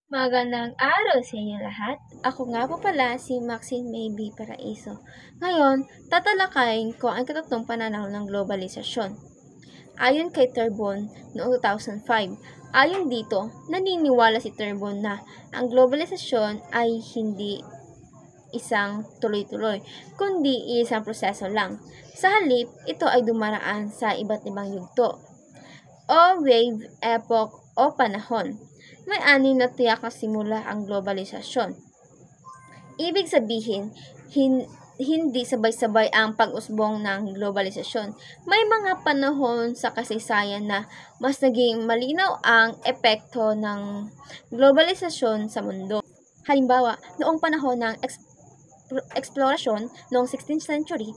Magandang araw sa inyo lahat. Ako nga po pala si Maxine May B. Paraiso. Ngayon, tatalakayin ko ang ikatatlong pananaw ng globalisasyon. Ayon kay Turbon noong 2005, ayon dito, naniniwala si Turbon na ang globalisasyon ay hindi isang tuloy-tuloy, kundi isang proseso lang. Sa halip, ito ay dumaraan sa iba't ibang yugto o wave, epoch o panahon. May anim na tiyak na simula ang globalisasyon. Ibig sabihin, hindi sabay-sabay ang pag-usbong ng globalisasyon. May mga panahon sa kasaysayan na mas naging malinaw ang epekto ng globalisasyon sa mundo. Halimbawa, noong panahon ng eksplorasyon noong 16th century,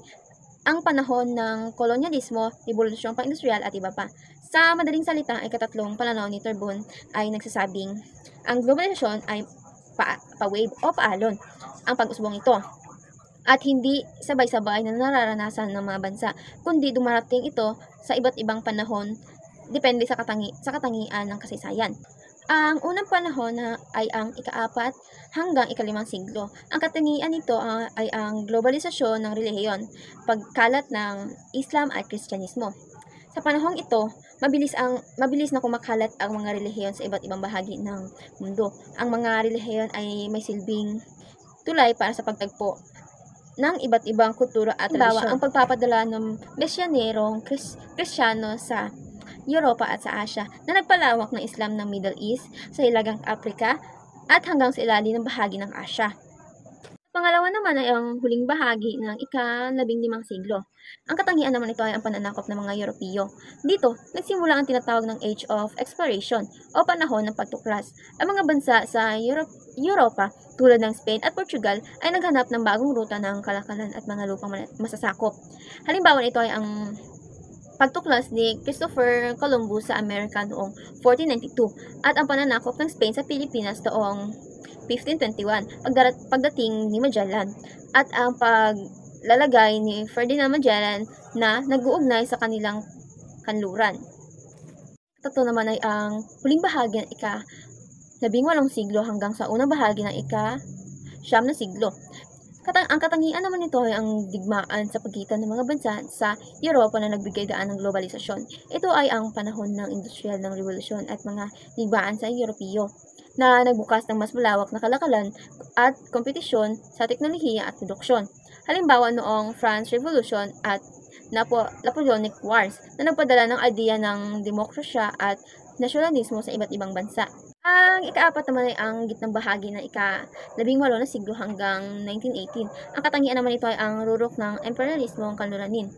ang panahon ng kolonyalismo, revolusyong pang-industrial at iba pa. Sa madaling salita, ay katatlong pananaw ni Turbon ay nagsasabing ang globalisasyon ay pa-wave o paalon ang pag-usbong ito. At hindi sabay-sabay na nararanasan ng mga bansa, kundi dumarating ito sa iba't ibang panahon depende sa katangian ng kasaysayan. Ang unang panahon ay ang ika-4 hanggang ika-5 siglo. Ang katangian nito ay ang globalisasyon ng relihiyon, pagkalat ng Islam at Kristyanismo. Sa panahong ito, mabilis na kumakalat ang mga relihiyon sa iba't ibang bahagi ng mundo. Ang mga relihiyon ay may silbing tulay para sa pagtagpo ng iba't ibang kultura at tradisyon. Ang pagpapadala ng misyonerong Kristiyano sa Europa at sa Asia na nagpalawak ng Islam ng Middle East sa Hilagang Africa at hanggang sa ilalim ng bahagi ng Asia. Pangalawa naman ay ang huling bahagi ng ika-15 siglo. Ang katangian naman ito ay ang pananakop ng mga Europeo. Dito, nagsimula ang tinatawag ng Age of Exploration o panahon ng pagtuklas. Ang mga bansa sa Europa tulad ng Spain at Portugal ay naghanap ng bagong ruta ng kalakalan at mga lupang masasakop. Halimbawa nito ay ang pagtuklas ni Christopher Columbus sa Amerika noong 1492 at ang pananakop ng Spain sa Pilipinas noong 1521, pagdating ni Magellan at ang paglalagay ni Ferdinand Magellan na nag-uugnay sa kanilang kanluran. Ito naman ay ang huling bahagi ng ika-18 siglo hanggang sa unang bahagi ng ika-9 siglo. Ang katangian naman nito ay ang digmaan sa pagitan ng mga bansa sa Europa na nagbigay daan ng globalisasyon. Ito ay ang panahon ng industrial ng revolusyon at mga digmaan sa Europeo na nagbukas ng mas malawak na kalakalan at kompetisyon sa teknolohiya at produksyon. Halimbawa noong France Revolution at Napoleonic Wars na nagpadala ng ideya ng demokrasya at nasyonalismo sa iba't ibang bansa. Ang ika-4 naman ay ang gitnang bahagi ng ika-18 na siglo hanggang 1918. Ang katangian naman ito ay ang rurok ng imperialismo ang kanluranin.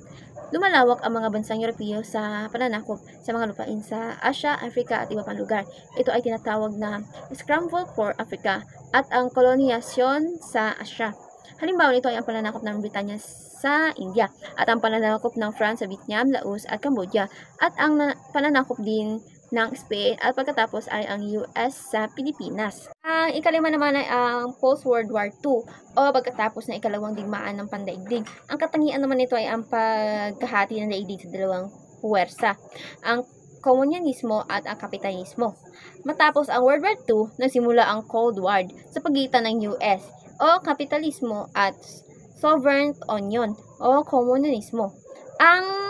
Lumalawak ang mga bansang Europeo sa pananakop sa mga lupain sa Asia, Africa at iba pang lugar. Ito ay tinatawag na Scramble for Africa at ang kolonyasyon sa Asia. Halimbawa nito ay ang pananakop ng Britanya sa India at ang pananakop ng France sa Vietnam, Laos at Cambodia at ang pananakop din ng Spain at pagkatapos ay ang US sa Pilipinas. Ang ika-5 naman ay ang post-World War II o pagkatapos ng ikalawang digmaan ng pandaigdig. Ang katangian naman nito ay ang pagkahati ng daigdig sa dalawang puwersa, ang komunyanismo at ang kapitalismo. Matapos ang World War II, nagsimula ang Cold War sa pagitan ng US o kapitalismo at Soviet Union o komunismo. Ang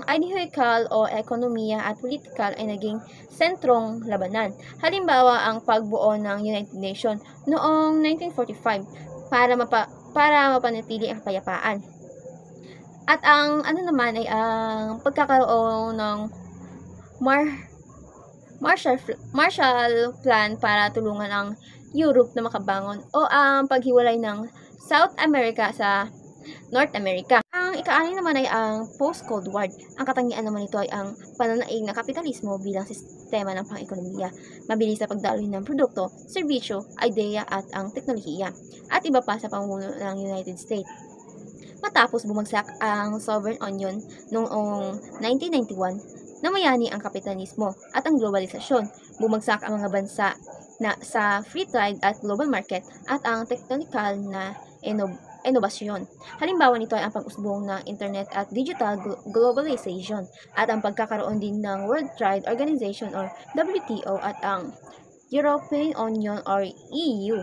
ideological o ekonomiya at politikal ay naging sentrong labanan. Halimbawa, ang pagbuo ng United Nations noong 1945 para mapanatili ang kapayapaan. At ang naman ay ang pagkakaroon ng Marshall Plan para tulungan ang Europe na makabangon o ang paghiwalay ng South America sa North America. Ang ika-6 naman ay ang post-Cold War. Ang katangian naman nito ay ang pananaig na kapitalismo bilang sistema ng pang-ekonomiya, mabilis na pagdaloy ng produkto, serbisyo, ideya at ang teknolohiya, at iba pa sa pamumuno ng United States. Matapos bumagsak ang Soviet Union noong 1991, namayani ang kapitalismo at ang globalisasyon. Bumagsak ang mga bansa na sa free trade at global market at ang technological na inobasyon. Halimbawa nito ay ang pag-usbong ng internet at digital globalization at ang pagkakaroon din ng World Trade Organization or WTO at ang European Union or EU.